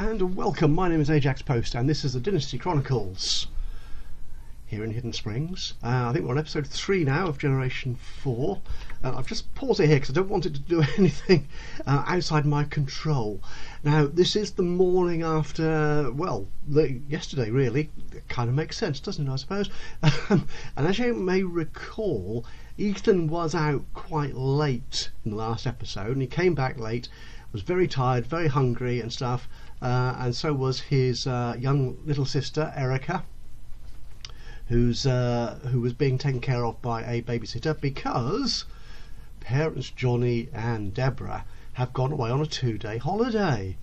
and welcome. My name is Ajaxpost and this is the Dynasty Chronicles here in Hidden Springs. I think we're on episode 3 now of Generation 4. I've just paused it here because I don't want it to do anything outside my control. Now this is the morning after, well, yesterday really. It kind of makes sense, doesn't it, I suppose? And as you may recall, Ethan was out quite late in the last episode and he came back late, was very tired, very hungry and stuff, and so was his young little sister Erica, who was being taken care of by a babysitter because parents Johnny and Deborah have gone away on a 2-day holiday.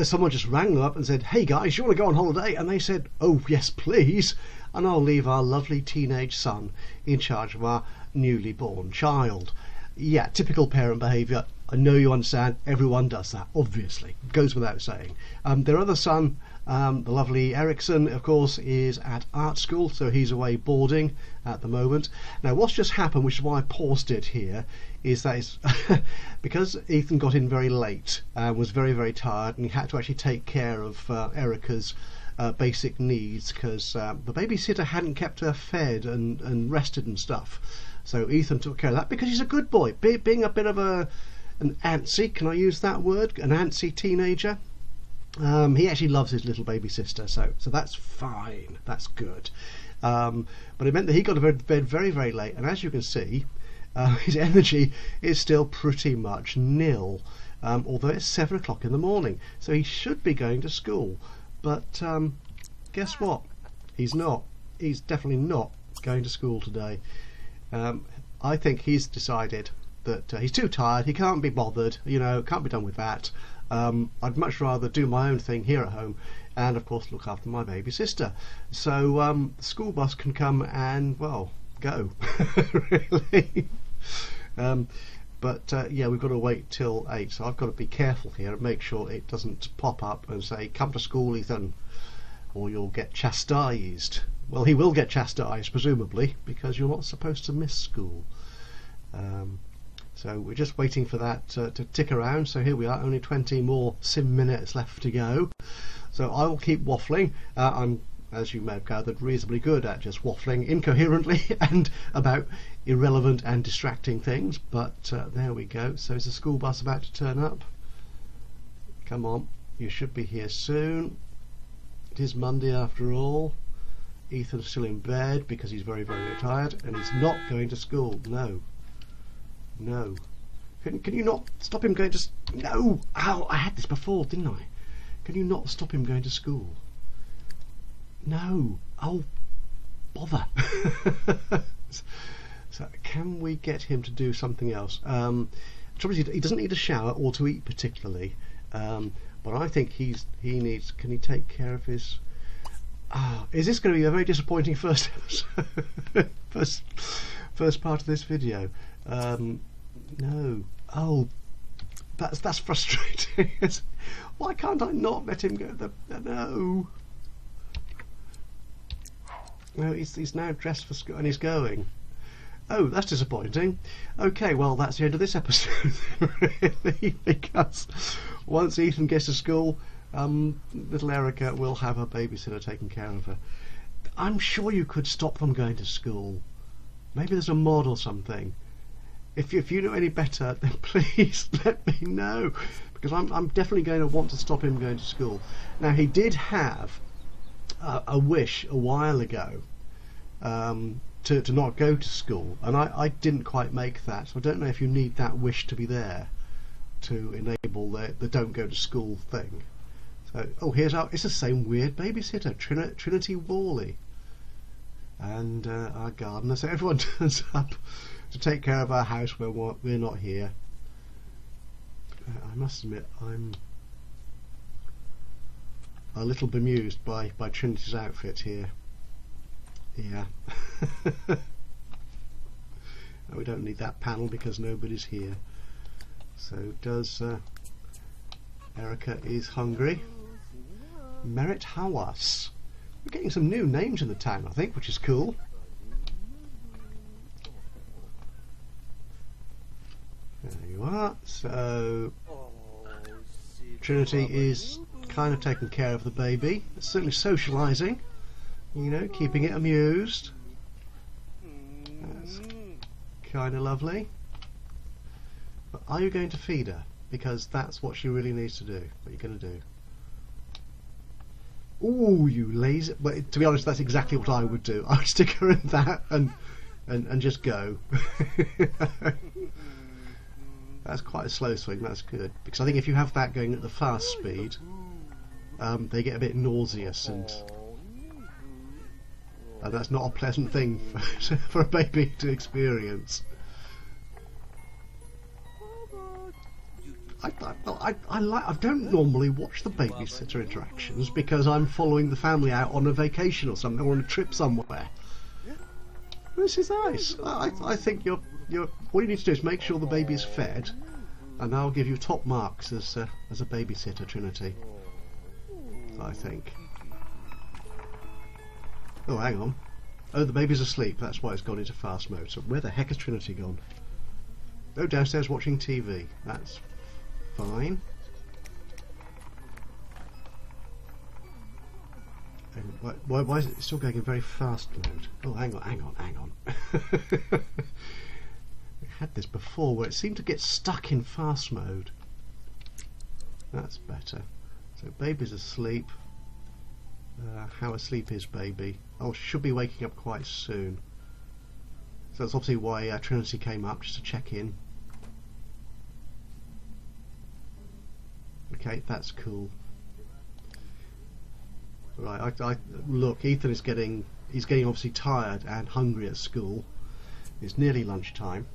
Someone just rang them up and said, "Hey guys, you want to go on holiday?" And they said, "Oh yes please, and I'll leave our lovely teenage son in charge of our newly born child." Yeah, typical parent behaviour. I know you understand, everyone does that, obviously, goes without saying. Their other son, the lovely Ericsson, of course, is at art school, so he's away boarding at the moment. Now what's just happened, which is why I paused it here, is that because Ethan got in very late and was very, very tired, and he had to actually take care of Erica's basic needs because the babysitter hadn't kept her fed and rested and stuff. So Ethan took care of that because he's a good boy, being a bit of an antsy, can I use that word, an antsy teenager. He actually loves his little baby sister, so that's fine, that's good. But it meant that he got to bed very, very late, and as you can see, his energy is still pretty much nil, although it's 7 o'clock in the morning, so he should be going to school. But guess what? He's not. He's definitely not going to school today. I think he's decided that he's too tired, he can't be bothered, can't be done with that. I'd much rather do my own thing here at home and of course look after my baby sister. So the school bus can come and, well, go really. But yeah, we've got to wait till 8, so I've got to be careful here and make sure it doesn't pop up and say, "Come to school, Ethan, or you'll get chastised." Well, he will get chastised, presumably, because you're not supposed to miss school. So we're just waiting for that to tick around. So here we are, only 20 more sim minutes left to go. So I will keep waffling. I'm, as you may have gathered, reasonably good at just waffling incoherently and about irrelevant and distracting things. But there we go. So is the school bus about to turn up? Come on, you should be here soon. It is Monday after all. Ethan's still in bed because he's very, very tired, and he's not going to school. No. Can you not stop him going to... No! Ow, I had this before, didn't I? Can you not stop him going to school? No. Oh, bother. So can we get him to do something else? Trouble is, he doesn't need a shower or to eat particularly, but I think he needs... Can he take care of his... is this going to be a very disappointing first episode? first part of this video? No. Oh, that's frustrating. Why can't I not let him go? No. No, he's now dressed for school and he's going. Oh, that's disappointing. Okay, well that's the end of this episode really, because once Ethan gets to school, little Erica will have her babysitter taking care of her. I'm sure you could stop them going to school. Maybe there's a mod or something. If you know any better, then please let me know, because I'm definitely going to want to stop him going to school. Now he did have a wish a while ago to not go to school, and I didn't quite make that, so I don't know if you need that wish to be there to enable the don't go to school thing. So, oh, it's the same weird babysitter, Trinity Worley, and our gardener. So everyone turns up to take care of our house when we're not here. I must admit, I'm a little bemused by Trinity's outfit here. Yeah. We don't need that panel because nobody's here. So does Erica is hungry. Merit Hawass. We're getting some new names in the town, I think, which is cool. There you are. So Trinity is kind of taking care of the baby. It's certainly socialising, you know, keeping it amused. That's kind of lovely. But are you going to feed her? Because that's what she really needs to do. What are you going to do? Ooh, you lazy... Well, to be honest, that's exactly what I would do. I would stick her in that and just go. That's quite a slow swing, that's good. Because I think if you have that going at the fast speed, they get a bit nauseous, and that's not a pleasant thing for a baby to experience. I don't normally watch the babysitter interactions because I'm following the family out on a vacation or something, or on a trip somewhere. This is nice. I think all you need to do is make sure the baby's fed, and I'll give you top marks as a babysitter, Trinity. I think. Oh, hang on. Oh, the baby's asleep. That's why it's gone into fast mode. So where the heck has Trinity gone? Oh, downstairs watching TV. That's fine. Why is it still going in very fast mode? Oh, hang on. We had this before where it seemed to get stuck in fast mode. That's better. So baby's asleep. How asleep is baby? Oh, should be waking up quite soon. So that's obviously why Trinity came up, just to check in. Okay, that's cool. Right, look, Ethan is he's getting obviously tired and hungry at school. It's nearly lunchtime,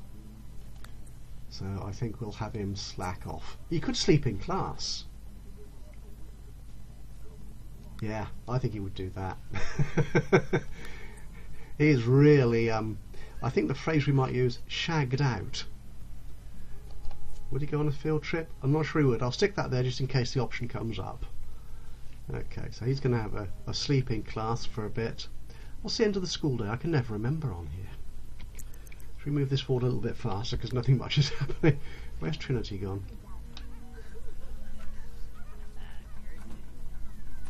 so I think we'll have him slack off. He could sleep in class. Yeah, I think he would do that. He is really, I think the phrase we might use, shagged out. Would he go on a field trip? I'm not sure he would. I'll stick that there just in case the option comes up. Okay, so he's going to have a sleeping class for a bit. What's the end of the school day? I can never remember on here. Let's move this forward a little bit faster because nothing much is happening. Where's Trinity gone?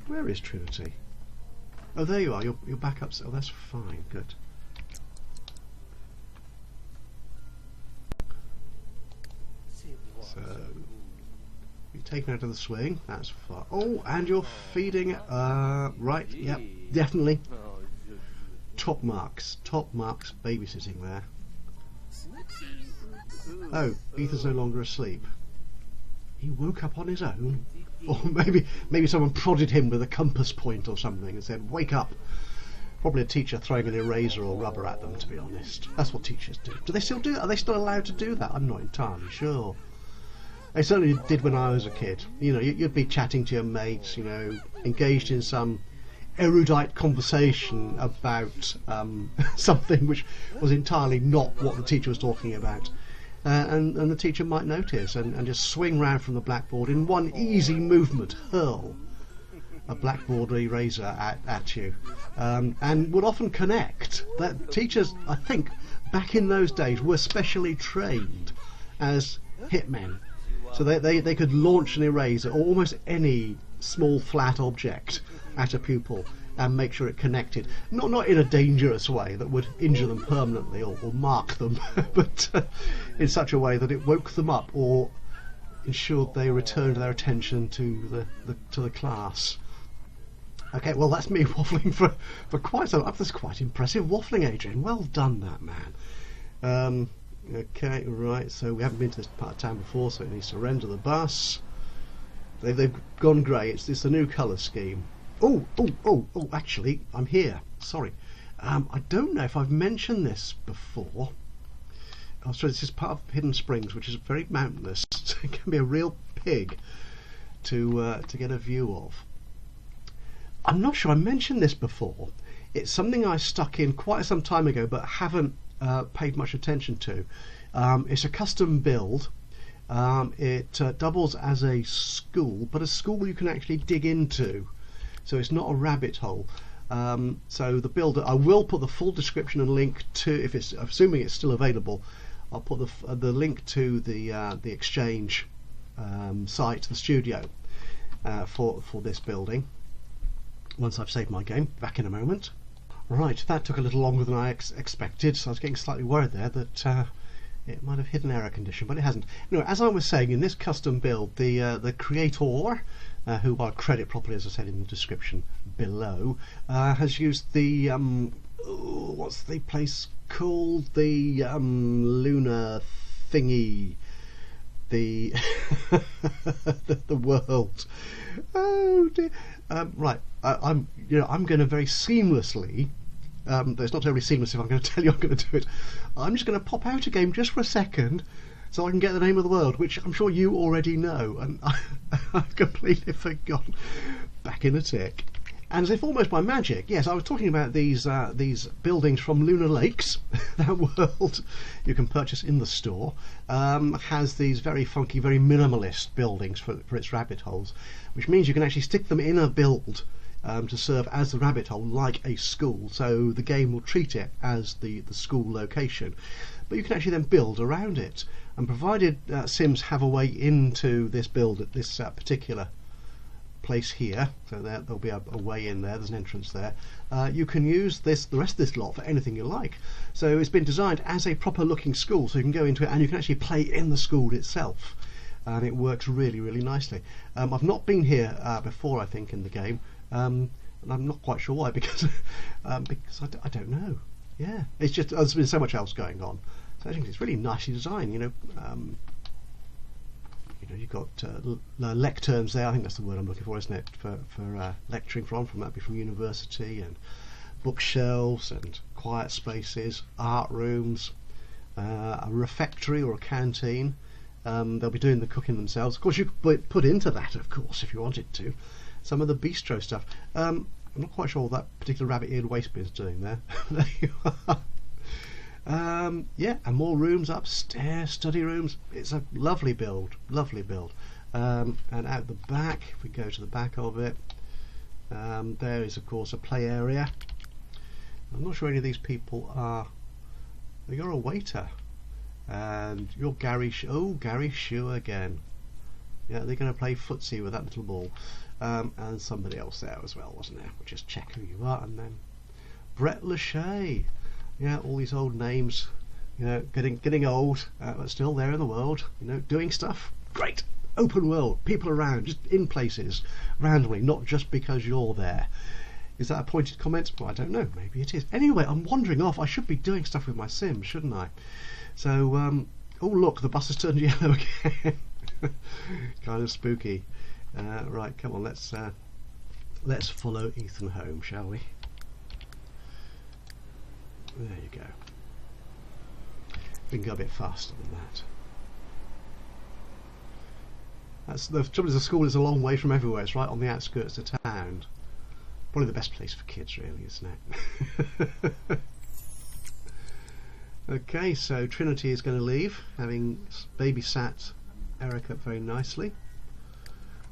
Where is Trinity? Oh, there you are. You're back up. Oh, that's fine. Good. So you're taken out of the swing. That's fine. Oh, and you're feeding. Right. Yep. Definitely. Top marks. Top marks. Babysitting there. Oh, Ethan's no longer asleep. He woke up on his own. Or maybe someone prodded him with a compass point or something and said, "Wake up." Probably a teacher throwing an eraser or rubber at them, to be honest. That's what teachers do. Do they still do that? Are they still allowed to do that? I'm not entirely sure. They certainly did when I was a kid. You know, you'd be chatting to your mates, you know, engaged in some erudite conversation about something which was entirely not what the teacher was talking about. And the teacher might notice and just swing round from the blackboard in one easy movement, hurl a blackboard eraser at you, and would often connect. That teachers, I think, back in those days were specially trained as hitmen, so they could launch an eraser or almost any small flat object at a pupil and make sure it connected, not in a dangerous way that would injure them permanently or mark them, but in such a way that it woke them up or ensured they returned their attention to the class. Okay, well that's me waffling for quite some. That's quite impressive waffling, Adrian. Well done, that man. Okay, right. So we haven't been to this part of town before, so it needs to render the bus. They've gone grey. It's the new colour scheme. Oh! Actually, I'm here. Sorry. I don't know if I've mentioned this before. Oh, sorry. This is part of Hidden Springs, which is very mountainous. So it can be a real pig to get a view of. I'm not sure I mentioned this before. It's something I stuck in quite some time ago, but haven't paid much attention to. It's a custom build. It doubles as a school, but a school you can actually dig into. So it's not a rabbit hole. So the builder, I will put the full description and link to, if it's, assuming it's still available, I'll put the link to the exchange site, the studio. for this building. Once I've saved my game, back in a moment. Right, that took a little longer than I expected, so I was getting slightly worried there that it might have hit an error condition, but it hasn't. Anyway, as I was saying, in this custom build, the creator, who I'll credit properly, as I said in the description below, has used the what's the place called? The lunar thingy, the the world. Oh dear. Right, I'm going to very seamlessly. Though it's not terribly seamless if I'm going to tell you I'm going to do it. I'm just going to pop out a game just for a second so I can get the name of the world, which I'm sure you already know, and I've completely forgotten. Back in a tick. And as if almost by magic, yes, I was talking about these buildings from Lunar Lakes. That world you can purchase in the store has these very funky, very minimalist buildings for its rabbit holes, which means you can actually stick them in a build to serve as the rabbit hole, like a school. So the game will treat it as the school location, but you can actually then build around it. And provided Sims have a way into this build at this particular place here, so there'll be a way in there, there's an entrance there, you can use the rest of this lot for anything you like. So it's been designed as a proper looking school, so you can go into it and you can actually play in the school itself, and it works really, really nicely. I've not been here before, I think, in the game, and I'm not quite sure why, because I don't know. Yeah, it's just there's been so much else going on, so I think it's really nicely designed. You've got lecterns there. I think that's the word I'm looking for, isn't it? For lecturing from that'd be from university, and bookshelves and quiet spaces, art rooms, a refectory or a canteen. They'll be doing the cooking themselves. Of course, you could put into that, of course, if you wanted to, some of the bistro stuff. I'm not quite sure what that particular rabbit-eared waste bin's doing there. There you are. Yeah, and more rooms upstairs, study rooms. It's a lovely build, lovely build. And out the back, if we go to the back of it, there is of course a play area. I'm not sure any of these people are. You're a waiter, and you're Gary. Gary Shue again. Yeah, they're going to play footsie with that little ball, and somebody else there as well, wasn't there? We'll just check who you are, and then Brett Lachey. Yeah, all these old names, getting old, but still there in the world, doing stuff. Great, open world, people around, just in places, randomly, not just because you're there. Is that a pointed comment? Well, I don't know, maybe it is. Anyway, I'm wandering off. I should be doing stuff with my Sims, shouldn't I? So, oh look, the bus has turned yellow again. Kind of spooky. Right, come on, let's follow Ethan home, shall we? There you go. We can go a bit faster than that. That's the trouble. Is the school is a long way from everywhere. It's right on the outskirts of town. Probably the best place for kids, really, isn't it? Okay, so Trinity is going to leave, having babysat Erica very nicely.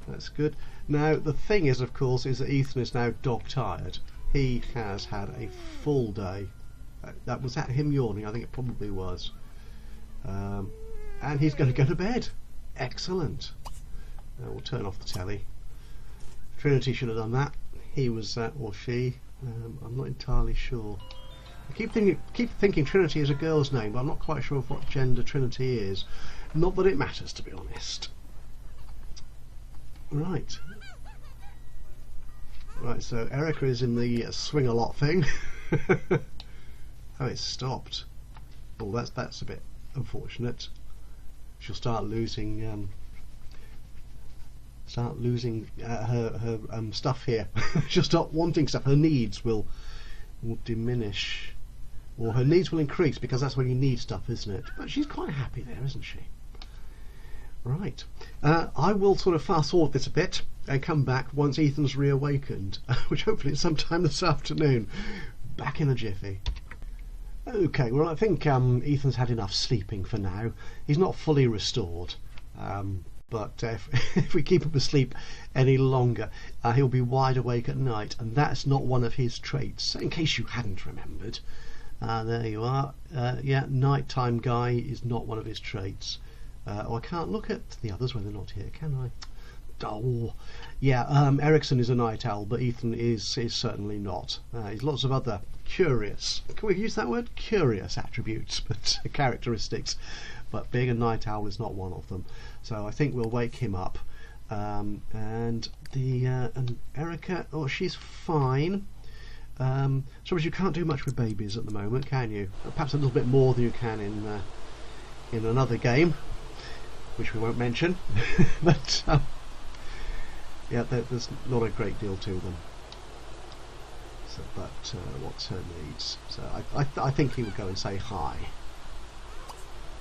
That's good. Now the thing is, of course, is that Ethan is now dog tired. He has had a full day. That was at him yawning, I think it probably was. And he's going to go to bed. Excellent. We'll turn off the telly. Trinity should have done that. He was, or she. I'm not entirely sure. I keep thinking Trinity is a girl's name, but I'm not quite sure of what gender Trinity is. Not that it matters, to be honest. Right. Right, so Erica is in the swing-a-lot thing. Oh, it's stopped. Oh, that's a bit unfortunate. She'll start losing her stuff here. She'll start wanting stuff. Her needs will diminish, or her needs will increase, because that's when you need stuff, isn't it? But she's quite happy there, isn't she? Right. I will sort of fast forward this a bit and come back once Ethan's reawakened, which hopefully is sometime this afternoon. Back in a jiffy. Okay, well I think Ethan's had enough sleeping for now. He's not fully restored, but if we keep him asleep any longer, he'll be wide awake at night, and that's not one of his traits. So in case you hadn't remembered, there you are. Yeah, nighttime guy is not one of his traits. Oh, I can't look at the others when they're not here, can I? Oh, yeah. Ericsson is a night owl, but Ethan is certainly not. He's lots of other curious. Can we use that word? Curious attributes, but characteristics. But being a night owl is not one of them. So I think we'll wake him up. And Erica, oh, she's fine. So you can't do much with babies at the moment, can you? Perhaps a little bit more than you can in another game, which we won't mention. But yeah, there's not a great deal to them. So, but what's her needs? So I think he would go and say hi.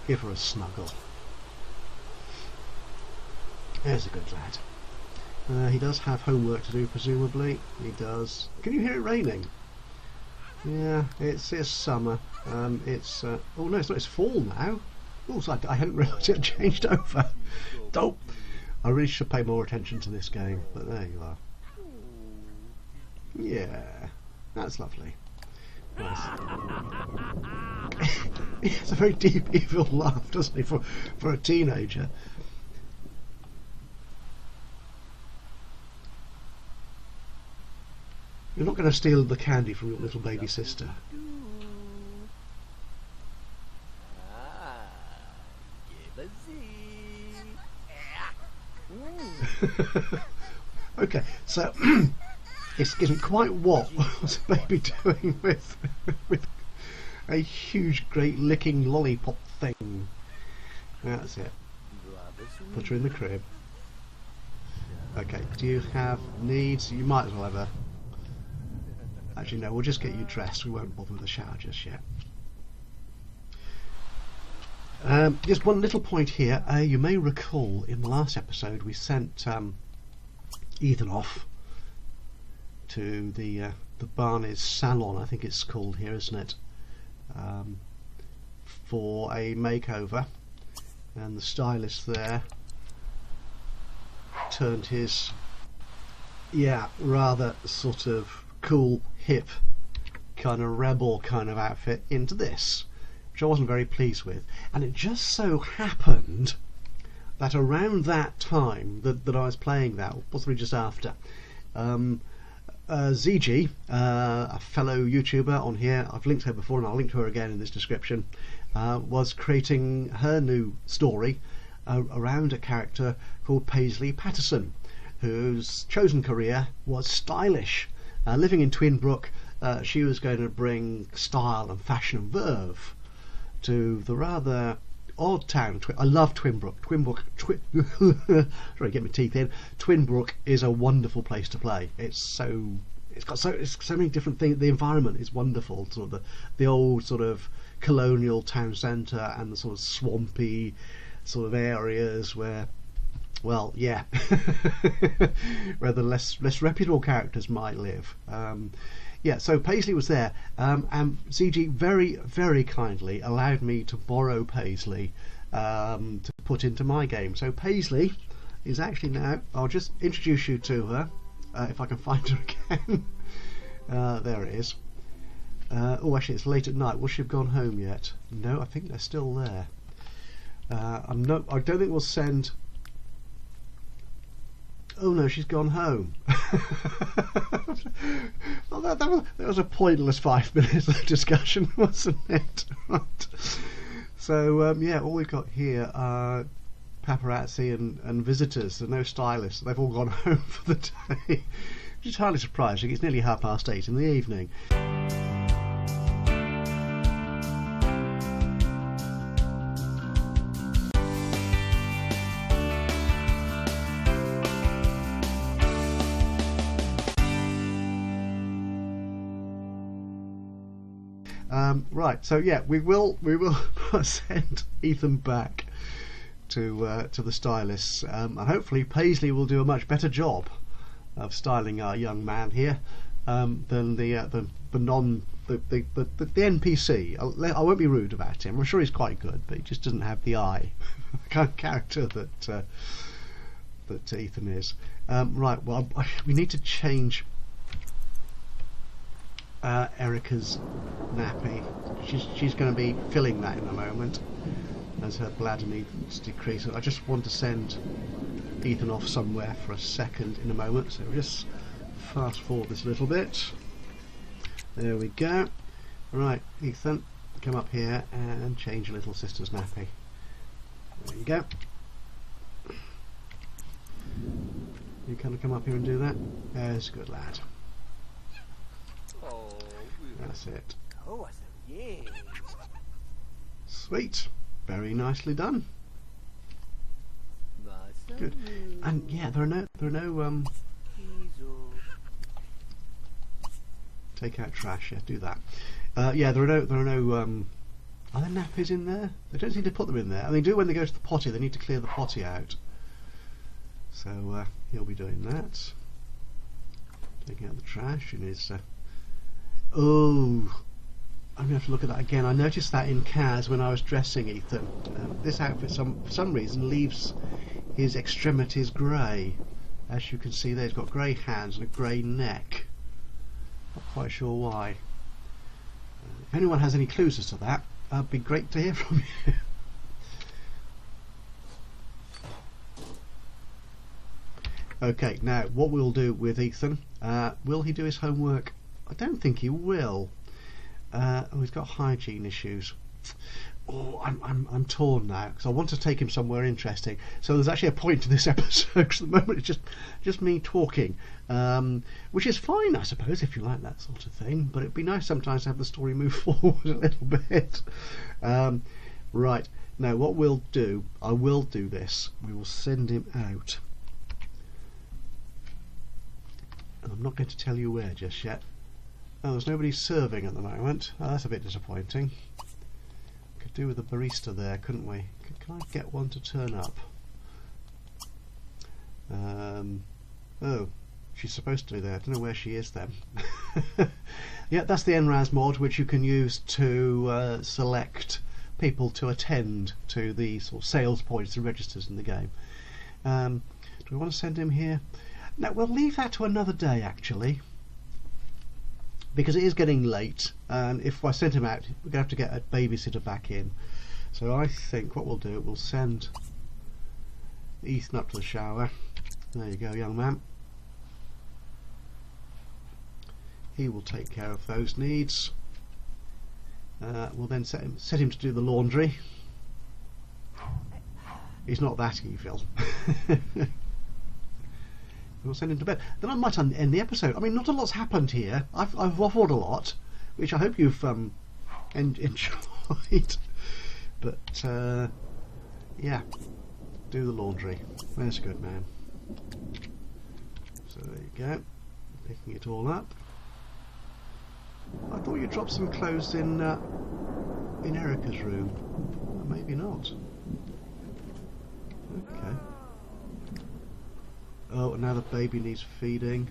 Give her a snuggle. There's a good lad. He does have homework to do, presumably. He does. Can you hear it raining? Yeah, it's summer. Oh no, it's not. It's fall now. Oh, so I hadn't realised it had changed over. Oh, I really should pay more attention to this game. But there you are. Yeah, that's lovely. Nice. He has a very deep, evil laugh, doesn't he, for a teenager? You're not going to steal the candy from your little baby sister. Okay, so it isn't quite what was the baby doing with a huge, great licking lollipop thing. That's it. Put her in the crib. Okay, do you have needs? You might as well have a... Actually, no, we'll just get you dressed. We won't bother with the shower just yet. Just one little point here. You may recall in the last episode we sent Ethan off to the Barney's salon, I think it's called here, isn't it? For a makeover, and the stylist there turned his rather sort of cool, hip, kind of rebel kind of outfit into this, which I wasn't very pleased with. And it just so happened that around that time that I was playing that, or possibly just after, ZG, a fellow YouTuber on here, I've linked her before and I'll link to her again in this description, was creating her new story around a character called Paisley Patterson, whose chosen career was stylish. Living in Twinbrook, she was going to bring style and fashion and verve to the rather odd town. I love Twinbrook. Sorry, get my teeth in. Twinbrook is a wonderful place to play. It's got so many different things. The environment is wonderful. Sort of the old sort of colonial town centre and the sort of swampy sort of areas where, well, yeah, where the less reputable characters might live. Yeah, so Paisley was there, and CG very, very kindly allowed me to borrow Paisley to put into my game. So Paisley is actually now, I'll just introduce you to her, if I can find her again. There it is. Oh, actually it's late at night. Will she have gone home yet? No, I think they're still there. I don't think we'll send... Oh no, she's gone home. Well, that was a pointless 5 minutes of discussion, wasn't it? Right. So yeah, all we've got here are paparazzi and visitors. There are no stylists. They've all gone home for the day, which is hardly surprising. It's nearly 8:30 in the evening. Right, so yeah, we will send Ethan back to the stylists, and hopefully Paisley will do a much better job of styling our young man here than the NPC. I won't be rude about him. I'm sure he's quite good, but he just doesn't have the eye, the kind of character that Ethan is. Right, well, we need to change Erica's nappy. She's going to be filling that in a moment as her bladder needs decrease. I just want to send Ethan off somewhere for a second in a moment, so we'll just fast forward this a little bit. There we go. Right, Ethan, come up here and change your little sister's nappy. There you go. You kind of come up here and do that. There's a good lad. That's it. Sweet. Very nicely done. Good. And yeah, there are no take out trash. Yeah, do that. Yeah, there are no are there nappies in there? They don't seem to put them in there. And they do when they go to the potty. They need to clear the potty out. So he'll be doing that. Taking out the trash in his. Oh, I'm going to have to look at that again. I noticed that in Kaz when I was dressing Ethan. This outfit, for some reason, leaves his extremities grey. As you can see there, he's got grey hands and a grey neck. Not quite sure why. If anyone has any clues as to that, it'd be great to hear from you. Okay, now what we'll do with Ethan, will he do his homework? I don't think he will. Oh, he's got hygiene issues. Oh, I'm torn now because I want to take him somewhere interesting. So there's actually a point to this episode because at the moment it's just me talking, which is fine, I suppose, if you like that sort of thing. But it'd be nice sometimes to have the story move forward a little bit. Right, now what we'll do, I will do this. We will send him out. And I'm not going to tell you where just yet. Oh, there's nobody serving at the moment. Oh, that's a bit disappointing. Could do with a barista there, couldn't we? Can I get one to turn up? Oh, she's supposed to be there. I don't know where she is then. Yeah, that's the NRAS mod, which you can use to select people to attend to the sort of sales points and registers in the game. Do we want to send him here? No, we'll leave that to another day, actually. Because it is getting late, and if I send him out, we're going to have to get a babysitter back in. So I think what we'll do, we'll send Ethan up to the shower. There you go, young man. He will take care of those needs. We'll then set him to do the laundry. He's not that evil. We'll send him to bed. Then I might end the episode. I mean, not a lot's happened here. I've waffled a lot, which I hope you've enjoyed. But yeah, do the laundry. There's a good man. So there you go, picking it all up. I thought you dropped some clothes in Erica's room. Well, maybe not. Okay. Oh, and now the baby needs feeding.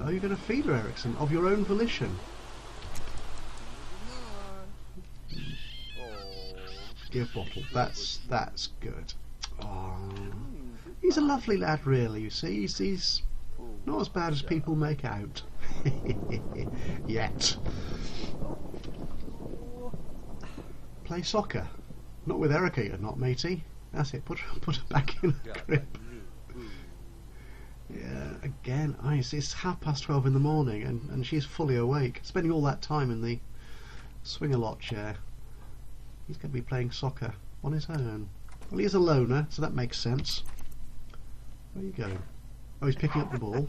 Oh, you're going to feed her, Ericsson, of your own volition. Give bottle. That's good. Oh, he's a lovely lad, really. You see, he's not as bad as people make out. Yet. Play soccer. Not with Erica, you're not, matey. That's it. Put her back in the crib. Yeah, again, it's 12:30 in the morning, and she's fully awake, spending all that time in the swing-a-lot chair. He's going to be playing soccer on his own. Well, he is a loner, so that makes sense. Where are you going? Oh, he's picking up the ball.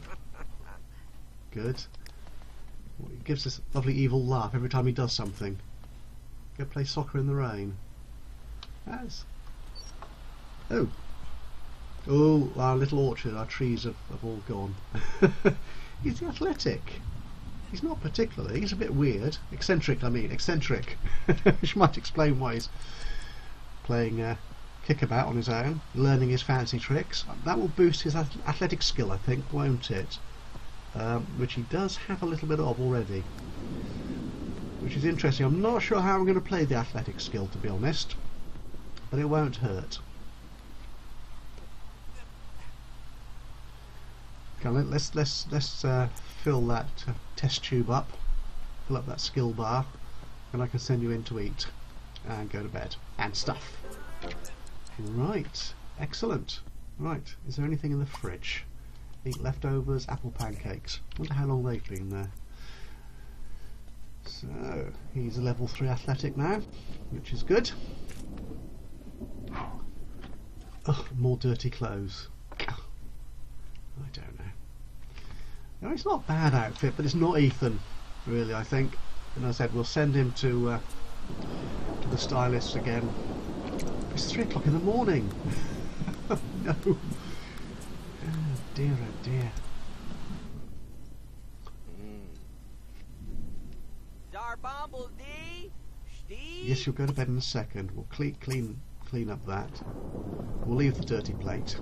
Good. Well, he gives this lovely evil laugh every time he does something. Go play soccer in the rain. As. Oh. Oh, our little orchard, our trees have all gone. He's athletic. He's not particularly. He's a bit weird. Eccentric, I mean. Eccentric. Which might explain why he's playing kickabout on his own, learning his fancy tricks. That will boost his athletic skill, I think, won't it? Which he does have a little bit of already. Which is interesting. I'm not sure how I'm going to play the athletic skill, to be honest. But it won't hurt. Okay, let's fill that test tube up, fill up that skill bar, and I can send you in to eat and go to bed and stuff. Right, excellent. Right, is there anything in the fridge? Eat leftovers, apple pancakes. Wonder how long they've been there. So, he's a level 3 athletic now, which is good. Oh, more dirty clothes. I don't know. No, it's not a bad outfit, but it's not Ethan, really, I think. And as I said, we'll send him to the stylists again. It's 3 o'clock in the morning. Oh, no. Oh dear, oh dear. Yes, you'll go to bed in a second. We'll clean up that. We'll leave the dirty plate.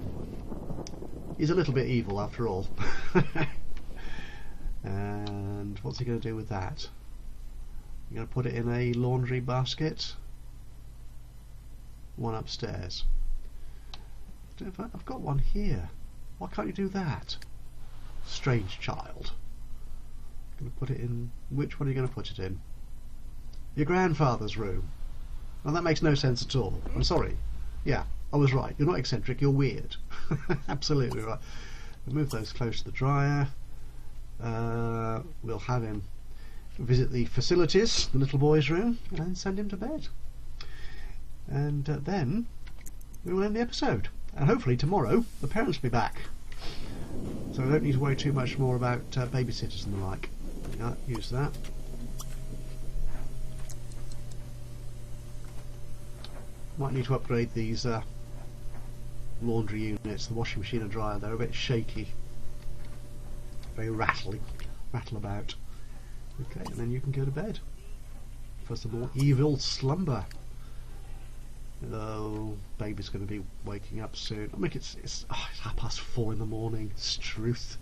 He's a little bit evil after all. And what's he going to do with that? You're going to put it in a laundry basket? One upstairs. I've got one here. Why can't you do that? Strange child. Going to put it in. Which one are you going to put it in? Your grandfather's room. Well, that makes no sense at all. I'm sorry. Yeah, I was right. You're not eccentric, you're weird. Absolutely right. We'll move those close to the dryer. We'll have him visit the facilities, the little boy's room, and send him to bed. And then we will end the episode. And hopefully tomorrow the parents will be back. So I don't need to worry too much more about babysitters and the like. Yeah, use that. Might need to upgrade these laundry units, the washing machine and dryer. They're a bit shaky, very rattle about. Okay, and then you can go to bed for some more evil slumber. Oh, baby's going to be waking up soon. I mean, it's 4:30 in the morning. It's truth.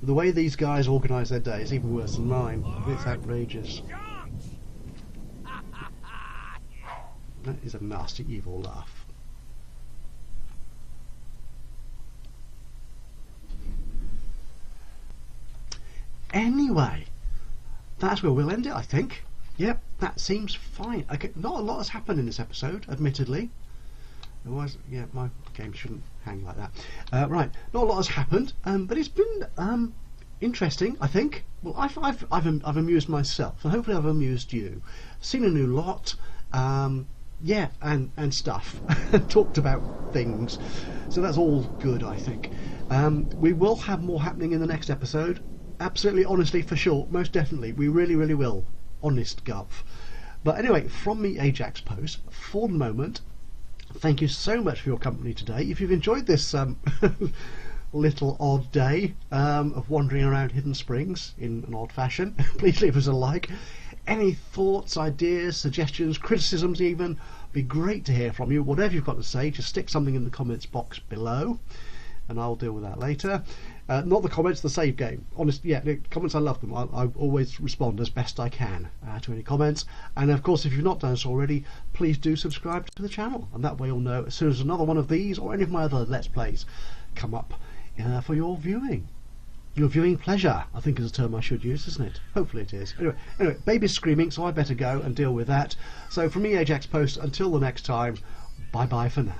The way these guys organise their day is even worse than mine. It's outrageous. That is a nasty, evil laugh. Anyway, that's where we'll end it, I think. Yep, that seems fine. Okay, not a lot has happened in this episode, admittedly. Otherwise, yeah, my game shouldn't hang like that. Right, not a lot has happened, but it's been interesting, I think. Well, I've amused myself, and hopefully I've amused you. Seen a new lot. Yeah, and stuff. Talked about things. So that's all good, I think. We will have more happening in the next episode. Absolutely, honestly, for sure. Most definitely. We really, really will. Honest gov. But anyway, from me, Ajaxpost, for the moment, thank you so much for your company today. If you've enjoyed this little odd day of wandering around Hidden Springs in an odd fashion, please leave us a like. Any thoughts, ideas, suggestions, criticisms even, be great to hear from you. Whatever you've got to say, just stick something in the comments box below and I'll deal with that later. Not the comments, the save game. Honestly, yeah, the comments, I love them. I always respond as best I can to any comments. And of course, if you've not done so already, please do subscribe to the channel, and that way you'll know as soon as another one of these or any of my other Let's Plays come up for your viewing. Your viewing pleasure, I think is a term I should use, isn't it? Hopefully it is. Anyway, baby's screaming, so I better go and deal with that. So from me, Ajaxpost, until the next time, bye-bye for now.